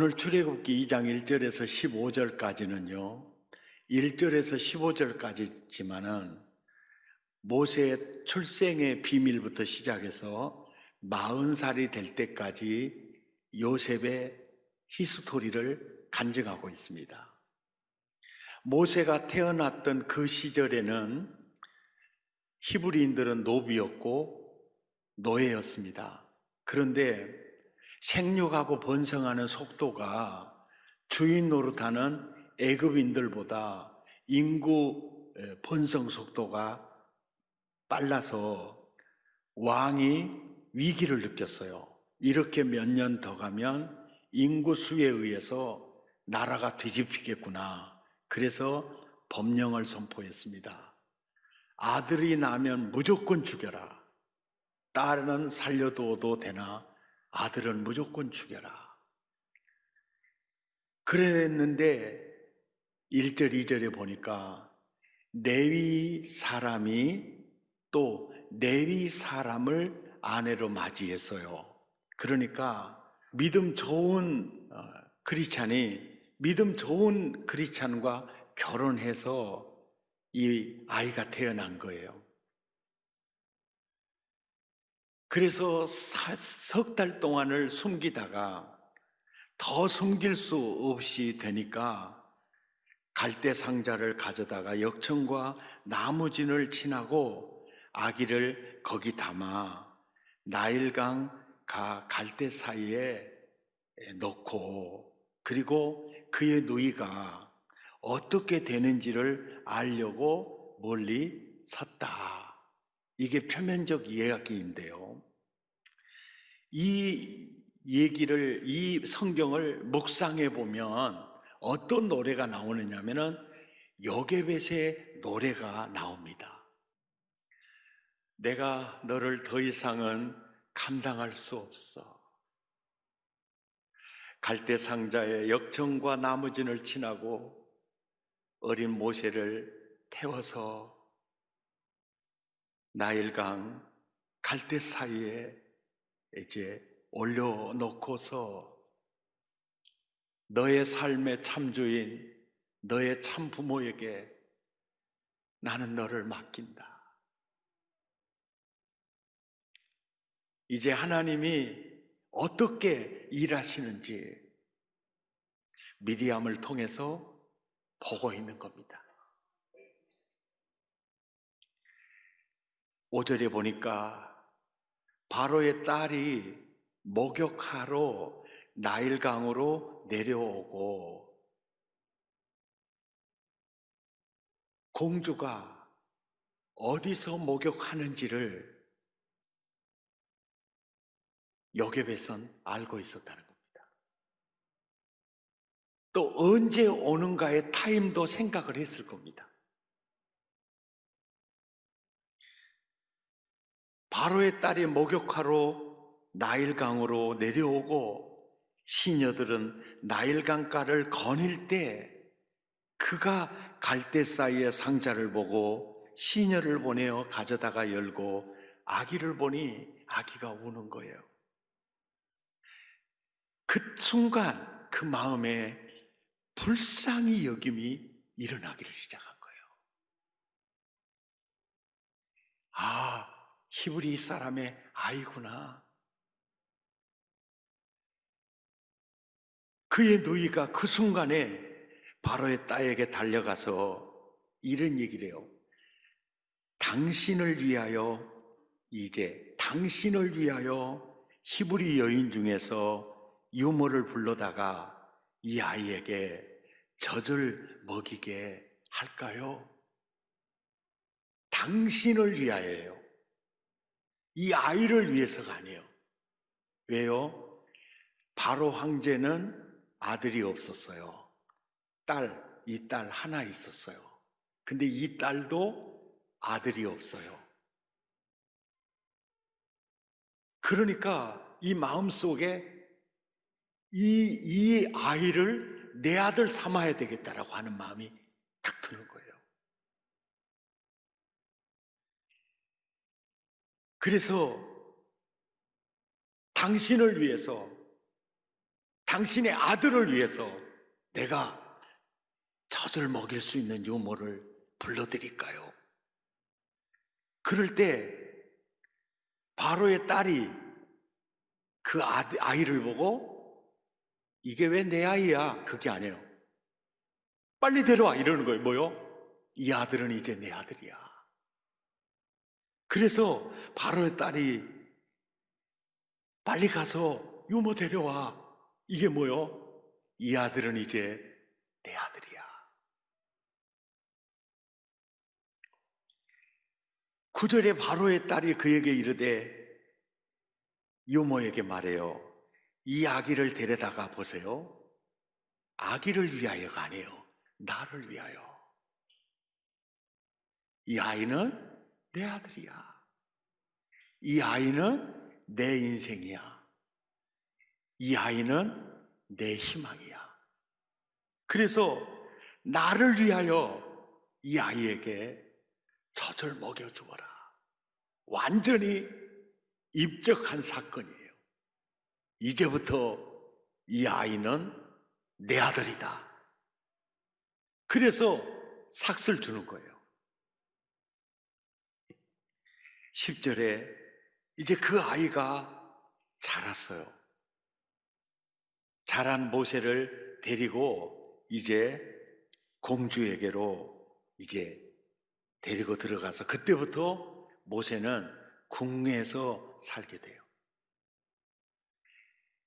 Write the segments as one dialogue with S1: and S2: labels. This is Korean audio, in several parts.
S1: 오늘 출애굽기 2장 1절에서 15절까지는요. 1절에서 15절까지지만은 모세의 출생의 비밀부터 시작해서 40살이 될 때까지 요셉의 히스토리를 간증하고 있습니다. 모세가 태어났던 그 시절에는 히브리인들은 노비였고 노예였습니다. 그런데 생육하고 번성하는 속도가 주인 노릇하는 애굽인들보다 인구 번성 속도가 빨라서 왕이 위기를 느꼈어요. 이렇게 몇 년 더 가면 인구 수에 의해서 나라가 뒤집히겠구나. 그래서 법령을 선포했습니다. 아들이 나면 무조건 죽여라. 딸은 살려둬도 되나 아들은 무조건 죽여라. 그랬는데 1절 2절에 보니까 레위 사람이 또 레위 사람을 아내로 맞이했어요. 그러니까 믿음 좋은 크리스찬과 결혼해서 이 아이가 태어난 거예요. 그래서 석 달 동안을 숨기다가 더 숨길 수 없이 되니까 갈대 상자를 가져다가 역청과 나무진을 친하고 아기를 거기 담아 나일강 갈대 사이에 넣고, 그리고 그의 누이가 어떻게 되는지를 알려고 멀리 섰다. 이게 표면적 이야기인데요. 이 성경을 묵상해 보면 어떤 노래가 나오느냐면은 요게벳의 노래가 나옵니다. 내가 너를 더 이상은 감당할 수 없어. 갈대 상자에 역청과 나무진을 친하고 어린 모세를 태워서 나일강 갈대 사이에 이제 올려놓고서 너의 삶의 참주인, 너의 참부모에게 나는 너를 맡긴다. 이제 하나님이 어떻게 일하시는지 미리암을 통해서 보고 있는 겁니다. 5절에 보니까 바로의 딸이 목욕하러 나일강으로 내려오고 공주가 어디서 목욕하는지를 요게벳은 알고 있었다는 겁니다. 또 언제 오는가의 타임도 생각을 했을 겁니다. 바로의 딸이 목욕하러 나일강으로 내려오고 시녀들은 나일강가를 거닐 때 그가 갈대 사이의 상자를 보고 시녀를 보내어 가져다가 열고 아기를 보니 아기가 우는 거예요. 그 순간 그 마음에 불쌍히 여김이 일어나기를 시작한 거예요. 아, 히브리 사람의 아이구나. 그의 누이가 그 순간에 바로의 딸에게 달려가서 이런 얘기를 해요. 당신을 위하여 히브리 여인 중에서 유모를 불러다가 이 아이에게 젖을 먹이게 할까요? 당신을 위하여요. 이 아이를 위해서가 아니에요. 왜요? 바로 황제는 아들이 없었어요. 이 딸 하나 있었어요. 근데 이 딸도 아들이 없어요. 그러니까 이 마음속에 이 아이를 내 아들 삼아야 되겠다라고 하는 마음이 탁 드는 거예요. 그래서 당신을 위해서 당신의 아들을 위해서 내가 젖을 먹일 수 있는 유모를 불러드릴까요? 그럴 때 바로의 딸이 그 아이를 보고 이게 왜 내 아이야? 그게 아니에요. 빨리 데려와 이러는 거예요. 뭐요? 이 아들은 이제 내 아들이야. 그래서 바로의 딸이 빨리 가서 유모 데려와. 이게 뭐요? 이 아들은 이제 내 아들이야. 9절에 바로의 딸이 그에게 이르되 유모에게 말해요. 이 아기를 데려다가 보세요. 아기를 위하여가 아니에요. 나를 위하여. 이 아이는 내 아들이야. 이 아이는 내 인생이야. 이 아이는 내 희망이야. 그래서 나를 위하여 이 아이에게 젖을 먹여주어라. 완전히 입적한 사건이에요. 이제부터 이 아이는 내 아들이다. 그래서 삭슬 주는 거예요. 10절에 이제 그 아이가 자랐어요. 자란 모세를 데리고 이제 공주에게로 이제 데리고 들어가서 그때부터 모세는 궁에서 살게 돼요.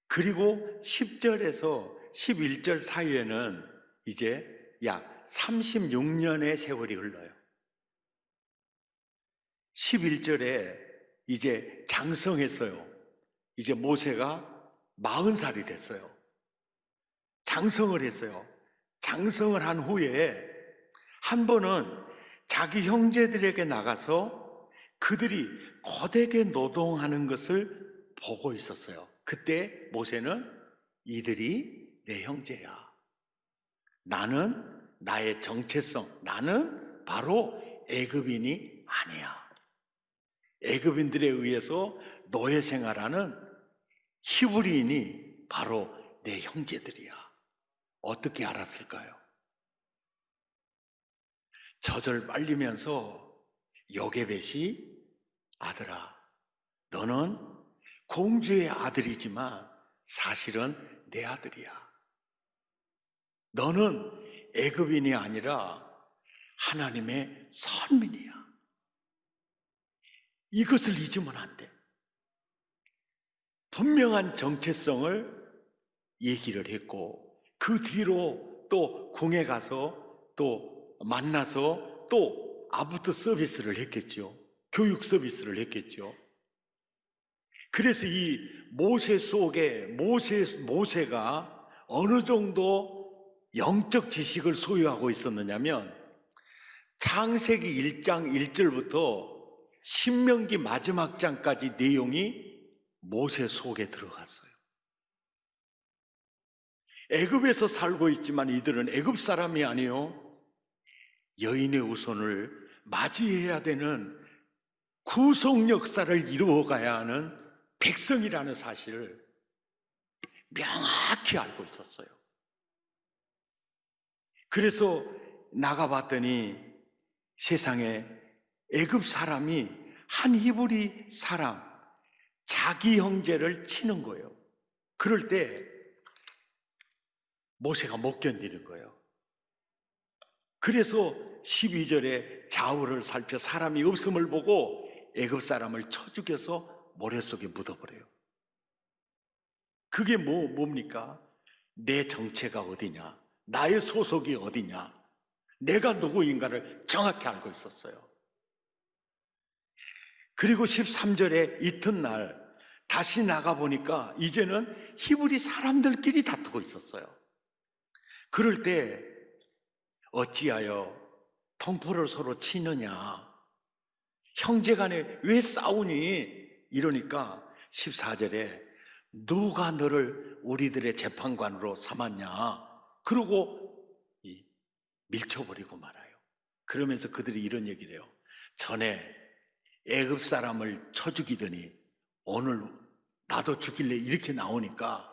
S1: 그리고 10절에서 11절 사이에는 이제 약 36년의 세월이 흘러요. 11절에 이제 장성했어요. 이제 모세가 40살이 됐어요. 장성을 했어요. 장성을 한 후에 한 번은 자기 형제들에게 나가서 그들이 고되게 노동하는 것을 보고 있었어요. 그때 모세는 이들이 내 형제야. 나는 나의 정체성, 나는 바로 애굽인이 아니야. 애굽인들에 의해서 노예 생활하는 히브리인이 바로 내 형제들이야. 어떻게 알았을까요? 젖을 빨리면서 요게벳이 아들아, 너는 공주의 아들이지만 사실은 내 아들이야. 너는 애굽인이 아니라 하나님의 선민이야. 이것을 잊으면 안 돼. 분명한 정체성을 얘기를 했고 그 뒤로 또 궁에 가서 또 만나서 또 아부터 서비스를 했겠죠. 교육 서비스를 했겠죠. 그래서 이 모세 속에 모세가 어느 정도 영적 지식을 소유하고 있었느냐면 창세기 1장 1절부터 신명기 마지막 장까지 내용이 모세 속에 들어갔어요. 애굽에서 살고 있지만 이들은 애굽 사람이 아니요, 여인의 후손을 맞이해야 되는 구속 역사를 이루어가야 하는 백성이라는 사실을 명확히 알고 있었어요. 그래서 나가봤더니 세상에 애굽 사람이 한 히브리 사람, 자기 형제를 치는 거예요. 그럴 때 모세가 못 견디는 거예요. 그래서 12절에 좌우를 살펴 사람이 없음을 보고 애굽 사람을 쳐 죽여서 모래 속에 묻어버려요. 그게 뭡니까? 내 정체가 어디냐? 나의 소속이 어디냐? 내가 누구인가를 정확히 알고 있었어요. 그리고 13절에 이튿날 다시 나가보니까 이제는 히브리 사람들끼리 다투고 있었어요. 그럴 때 어찌하여 통포를 서로 치느냐? 형제간에 왜 싸우니? 이러니까 14절에 누가 너를 우리들의 재판관으로 삼았냐? 그러고 밀쳐버리고 말아요. 그러면서 그들이 이런 얘기를 해요. 전에 애굽 사람을 쳐 죽이더니 오늘 나도 죽일래 이렇게 나오니까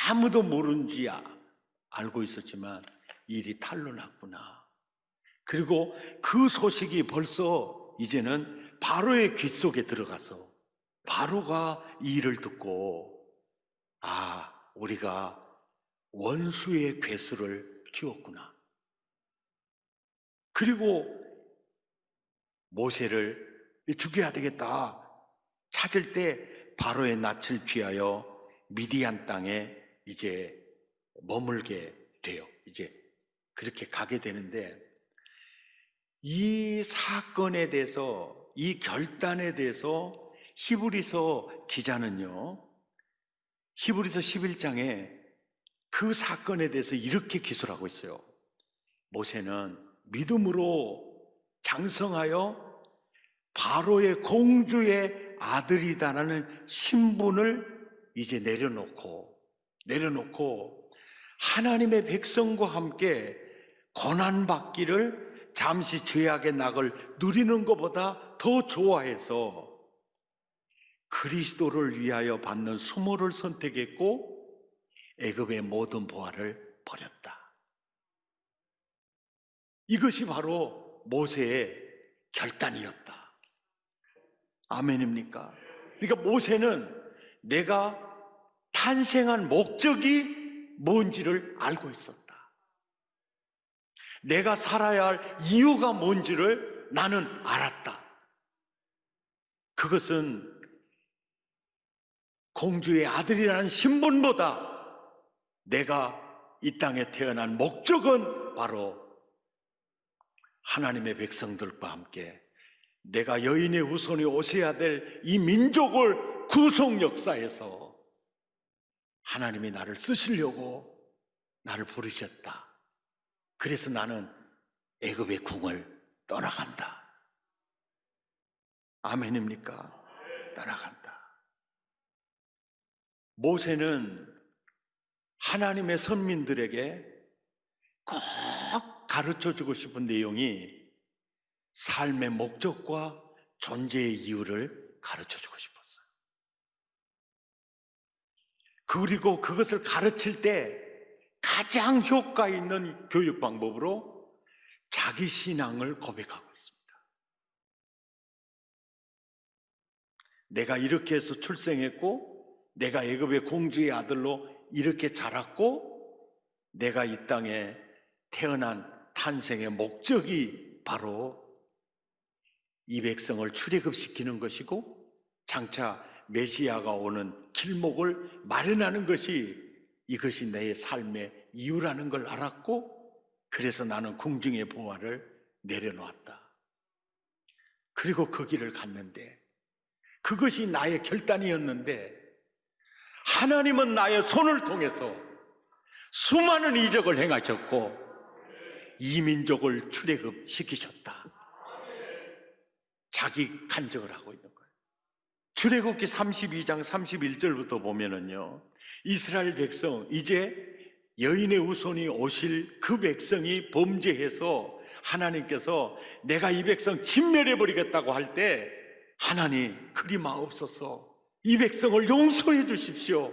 S1: 아무도 모른지 알고 있었지만 일이 탄로 났구나. 그리고 그 소식이 벌써 이제는 바로의 귀 속에 들어가서 바로가 이 일을 듣고 우리가 원수의 괴수를 키웠구나. 그리고 모세를 죽여야 되겠다 찾을 때 바로의 낯을 피하여 미디안 땅에 이제 머물게 돼요. 이제 그렇게 가게 되는데, 이 사건에 대해서, 이 결단에 대해서 히브리서 기자는요, 히브리서 11장에 그 사건에 대해서 이렇게 기술하고 있어요. 모세는 믿음으로 장성하여 바로의 공주의 아들이다라는 신분을 이제 내려놓고 하나님의 백성과 함께 고난받기를 잠시 죄악의 낙을 누리는 것보다 더 좋아해서 그리스도를 위하여 받는 수모를 선택했고 애굽의 모든 보화를 버렸다. 이것이 바로 모세의 결단이었다. 아멘입니까? 그러니까 모세는 내가 탄생한 목적이 뭔지를 알고 있었다. 내가 살아야 할 이유가 뭔지를 나는 알았다. 그것은 공주의 아들이라는 신분보다 내가 이 땅에 태어난 목적은 바로 하나님의 백성들과 함께 내가 여인의 후손이 오셔야 될 이 민족을 구속 역사에서 하나님이 나를 쓰시려고 나를 부르셨다. 그래서 나는 애굽의 궁을 떠나간다. 아멘입니까? 떠나간다. 모세는 하나님의 선민들에게 꼭 가르쳐주고 싶은 내용이 삶의 목적과 존재의 이유를 가르쳐주고 싶었어요. 그리고 그것을 가르칠 때 가장 효과 있는 교육 방법으로 자기 신앙을 고백하고 있습니다. 내가 이렇게 해서 출생했고, 내가 애굽의 공주의 아들로 이렇게 자랐고, 내가 이 땅에 태어난 탄생의 목적이 바로 이 백성을 출애굽시키는 것이고, 장차 메시아가 오는 길목을 마련하는 것이 이것이 내 삶의 이유라는 걸 알았고, 그래서 나는 궁중의 보화를 내려놓았다. 그리고 그 길을 갔는데, 그것이 나의 결단이었는데, 하나님은 나의 손을 통해서 수많은 이적을 행하셨고 이 민족을 출애굽시키셨다. 자기 간증을 하고 있는 거예요. 출애굽기 32장 31절부터 보면은요, 이스라엘 백성, 이제 여인의 후손이 오실 그 백성이 범죄해서 하나님께서 내가 이 백성 진멸해버리겠다고 할 때, 하나님 그리 마옵소서, 이 백성을 용서해 주십시오.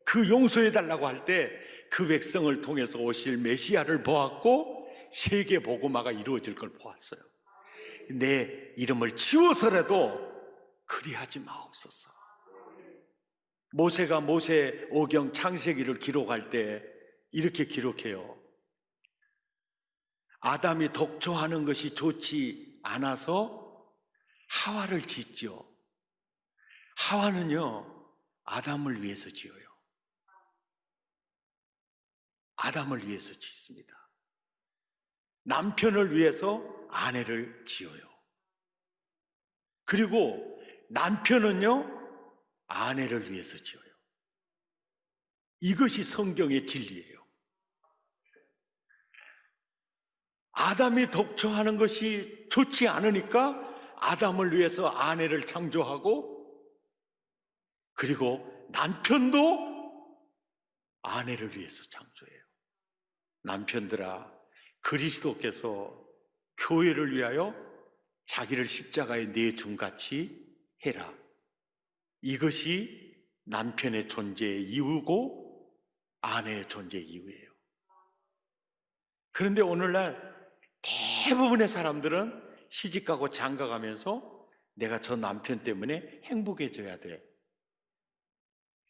S1: 그 용서해 달라고 할 때 그 백성을 통해서 오실 메시아를 보았고 세계 복음화가 이루어질 걸 보았어요. 내 이름을 지워서라도 그리하지 마옵소서. 모세가 모세오경 창세기를 기록할 때 이렇게 기록해요. 아담이 독초하는 것이 좋지 않아서 하와를 짓죠. 하와는요, 아담을 위해서 지어요. 아담을 위해서 짓습니다. 남편을 위해서 아내를 지어요. 그리고 남편은요, 아내를 위해서 지어요. 이것이 성경의 진리예요. 아담이 독초하는 것이 좋지 않으니까 아담을 위해서 아내를 창조하고, 그리고 남편도 아내를 위해서 창조해요. 남편들아, 그리스도께서 교회를 위하여 자기를 십자가에 내준 같이 해라. 이것이 남편의 존재의 이유고 아내의 존재 이유예요. 그런데 오늘날 대부분의 사람들은 시집가고 장가가면서 내가 저 남편 때문에 행복해져야 돼.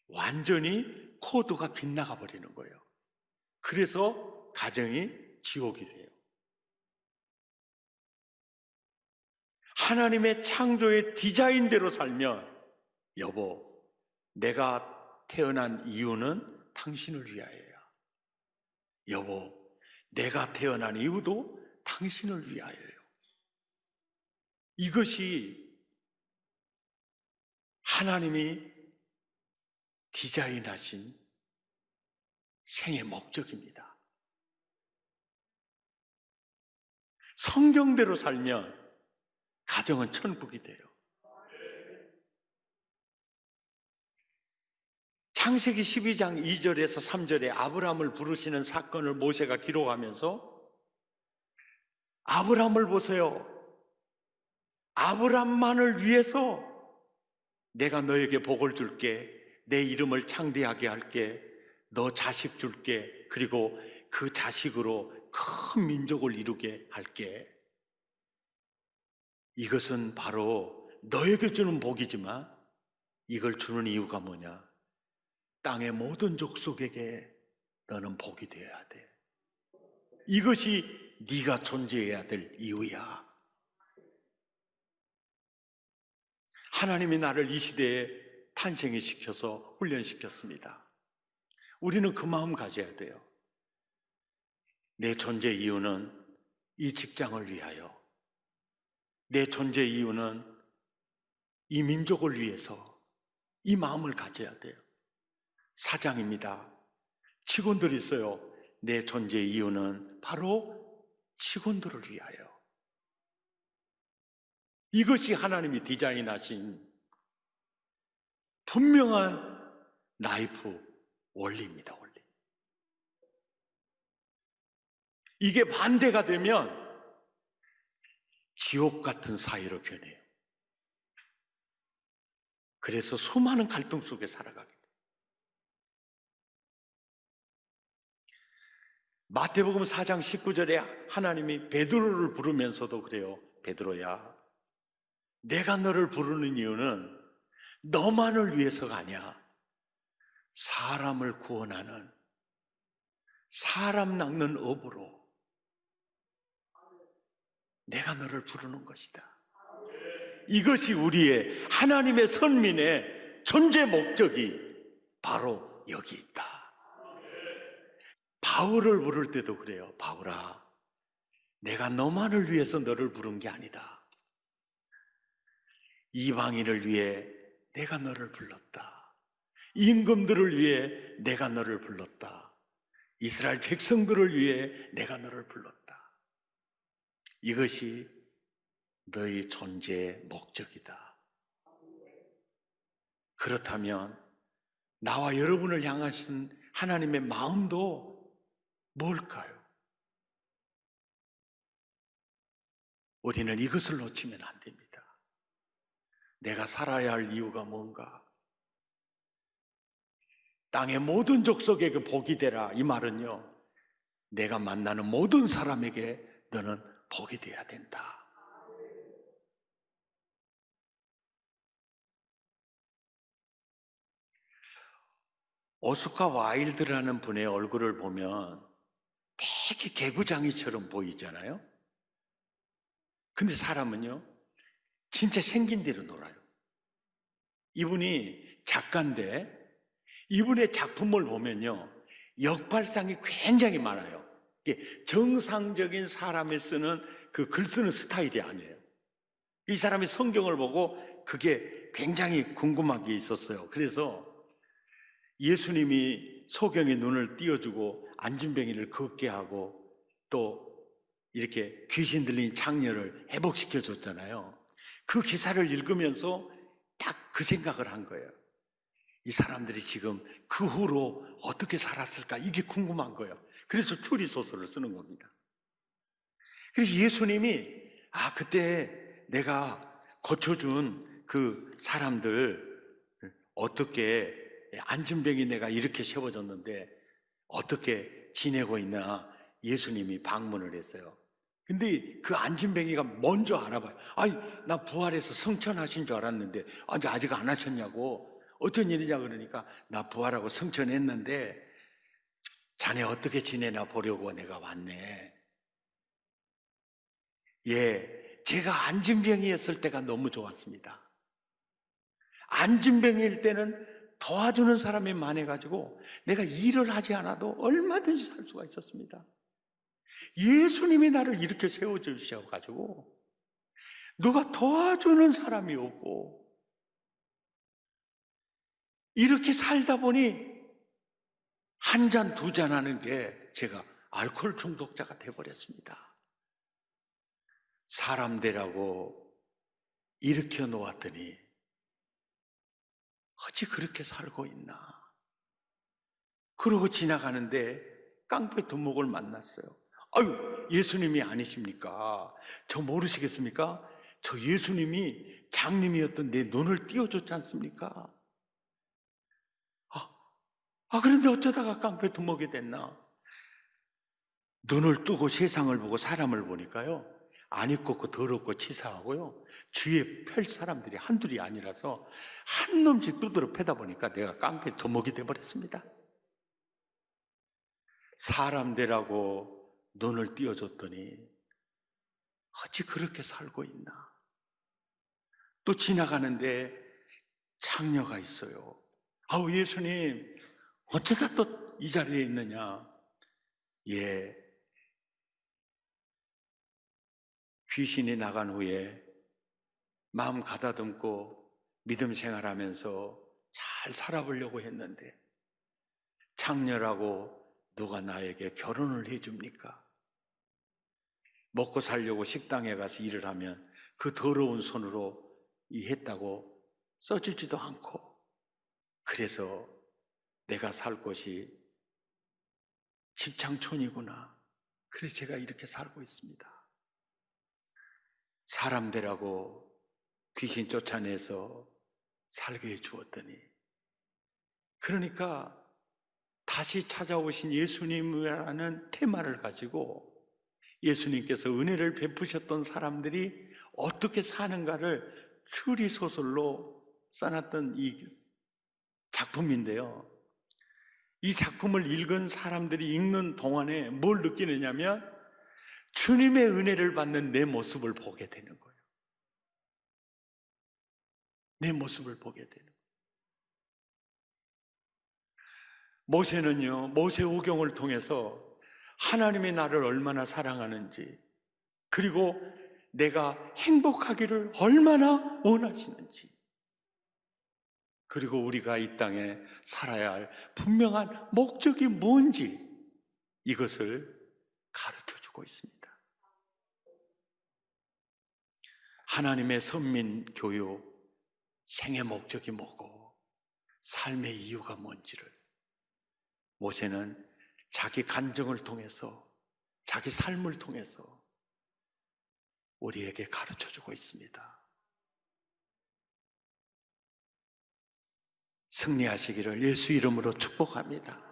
S1: 완전히 코드가 빗나가 버리는 거예요. 그래서 가정이 지옥이 돼요. 하나님의 창조의 디자인대로 살면, 여보, 내가 태어난 이유는 당신을 위하여야. 여보, 내가 태어난 이유도 당신을 위하여요. 이것이 하나님이 디자인하신 생의 목적입니다. 성경대로 살면 가정은 천국이 돼요. 창세기 12장 2절에서 3절에 아브라함을 부르시는 사건을 모세가 기록하면서, 아브라함을 보세요. 아브라함만을 위해서 내가 너에게 복을 줄게, 내 이름을 창대하게 할게, 너 자식 줄게, 그리고 그 자식으로 큰 민족을 이루게 할게. 이것은 바로 너에게 주는 복이지만 이걸 주는 이유가 뭐냐? 땅의 모든 족속에게 너는 복이 되어야 돼. 이것이 네가 존재해야 될 이유야. 하나님이 나를 이 시대에 탄생을 시켜서 훈련시켰습니다. 우리는 그 마음 가져야 돼요. 내 존재 이유는 이 직장을 위하여, 내 존재 이유는 이 민족을 위해서, 이 마음을 가져야 돼요. 사장입니다. 직원들이 있어요. 내 존재 이유는 바로 직원들을 위하여. 이것이 하나님이 디자인하신 분명한 라이프 원리입니다. 원리. 이게 반대가 되면 지옥 같은 사회로 변해요. 그래서 수많은 갈등 속에 살아가게 돼요. 마태복음 4장 19절에 하나님이 베드로를 부르면서도 그래요. 베드로야, 내가 너를 부르는 이유는 너만을 위해서가 아니야. 사람을 구원하는, 사람 낚는 업으로 내가 너를 부르는 것이다. 이것이 우리의 하나님의 선민의 존재 목적이 바로 여기 있다. 바울을 부를 때도 그래요. 바울아, 내가 너만을 위해서 너를 부른 게 아니다. 이방인을 위해 내가 너를 불렀다. 임금들을 위해 내가 너를 불렀다. 이스라엘 백성들을 위해 내가 너를 불렀다. 이것이 너의 존재의 목적이다. 그렇다면 나와 여러분을 향하신 하나님의 마음도 뭘까요? 우리는 이것을 놓치면 안 됩니다. 내가 살아야 할 이유가 뭔가? 땅의 모든 족속에게 복이 되라. 이 말은요, 내가 만나는 모든 사람에게 너는 복이 되어야 된다. 오스카 와일드라는 분의 얼굴을 보면 되게 개구장이처럼 보이잖아요. 근데 사람은요, 진짜 생긴 대로 놀아요. 이분이 작가인데 이분의 작품을 보면요, 역발상이 굉장히 많아요. 이게 정상적인 사람이 쓰는 그 글 쓰는 스타일이 아니에요. 이 사람이 성경을 보고 그게 굉장히 궁금한 게 있었어요. 그래서 예수님이 소경의 눈을 띄워주고 안진뱅이를 걷게 하고 또 이렇게 귀신 들린 장녀를 회복시켜 줬잖아요. 그 기사를 읽으면서 딱 그 생각을 한 거예요. 이 사람들이 지금 그 후로 어떻게 살았을까, 이게 궁금한 거예요. 그래서 추리소설을 쓰는 겁니다. 그래서 예수님이 그때 내가 고쳐준 그 사람들 어떻게 안진뱅이 내가 이렇게 세워줬는데 어떻게 지내고 있나 예수님이 방문을 했어요. 근데 그 안진뱅이가 먼저 알아봐요. 아이, 나 부활해서 성천하신 줄 알았는데 아직 안 하셨냐고. 어쩐 일이냐 그러니까 나 부활하고 성천했는데 자네 어떻게 지내나 보려고 내가 왔네. 예, 제가 안진병이었을 때가 너무 좋았습니다. 안진병일 때는 도와주는 사람이 많아가지고 내가 일을 하지 않아도 얼마든지 살 수가 있었습니다. 예수님이 나를 이렇게 세워주셔가지고 누가 도와주는 사람이 없고 이렇게 살다 보니 한 잔, 두 잔 하는 게 제가 알코올 중독자가 돼버렸습니다. 사람 되라고 일으켜 놓았더니 어찌 그렇게 살고 있나. 그러고 지나가는데 깡패 두목을 만났어요. 아유, 예수님이 아니십니까? 저 모르시겠습니까? 저 예수님이 장님이었던 내 눈을 띄워줬지 않습니까? 그런데 어쩌다가 깡패 두목이 됐나? 눈을 뜨고 세상을 보고 사람을 보니까요, 안 입고 더럽고 치사하고요, 주위에 펼 사람들이 한둘이 아니라서 한 놈씩 두드려 패다 보니까 내가 깡패 두목이 돼버렸습니다. 사람 되라고 눈을 띄워줬더니 어찌 그렇게 살고 있나. 또 지나가는데 창녀가 있어요. 아우, 예수님 어쩌다 또 이 자리에 있느냐. 예, 귀신이 나간 후에 마음 가다듬고 믿음 생활하면서 잘 살아보려고 했는데 창녀라고 누가 나에게 결혼을 해줍니까? 먹고 살려고 식당에 가서 일을 하면 그 더러운 손으로 했다고 써주지도 않고, 그래서 내가 살 곳이 집창촌이구나. 그래서 제가 이렇게 살고 있습니다. 사람 되라고 귀신 쫓아내서 살게 해주었더니, 그러니까 다시 찾아오신 예수님이라는 테마를 가지고 예수님께서 은혜를 베푸셨던 사람들이 어떻게 사는가를 추리소설로 써놨던 이 작품인데요, 이 작품을 읽은 사람들이 읽는 동안에 뭘 느끼느냐면 주님의 은혜를 받는 내 모습을 보게 되는 거예요. 내 모습을 보게 되는 거예요. 모세는요, 모세오경을 통해서 하나님이 나를 얼마나 사랑하는지, 그리고 내가 행복하기를 얼마나 원하시는지, 그리고 우리가 이 땅에 살아야 할 분명한 목적이 뭔지, 이것을 가르쳐주고 있습니다. 하나님의 선민 교육, 생의 목적이 뭐고 삶의 이유가 뭔지를 모세는 자기 간증을 통해서, 자기 삶을 통해서 우리에게 가르쳐주고 있습니다. 승리하시기를 예수 이름으로 축복합니다.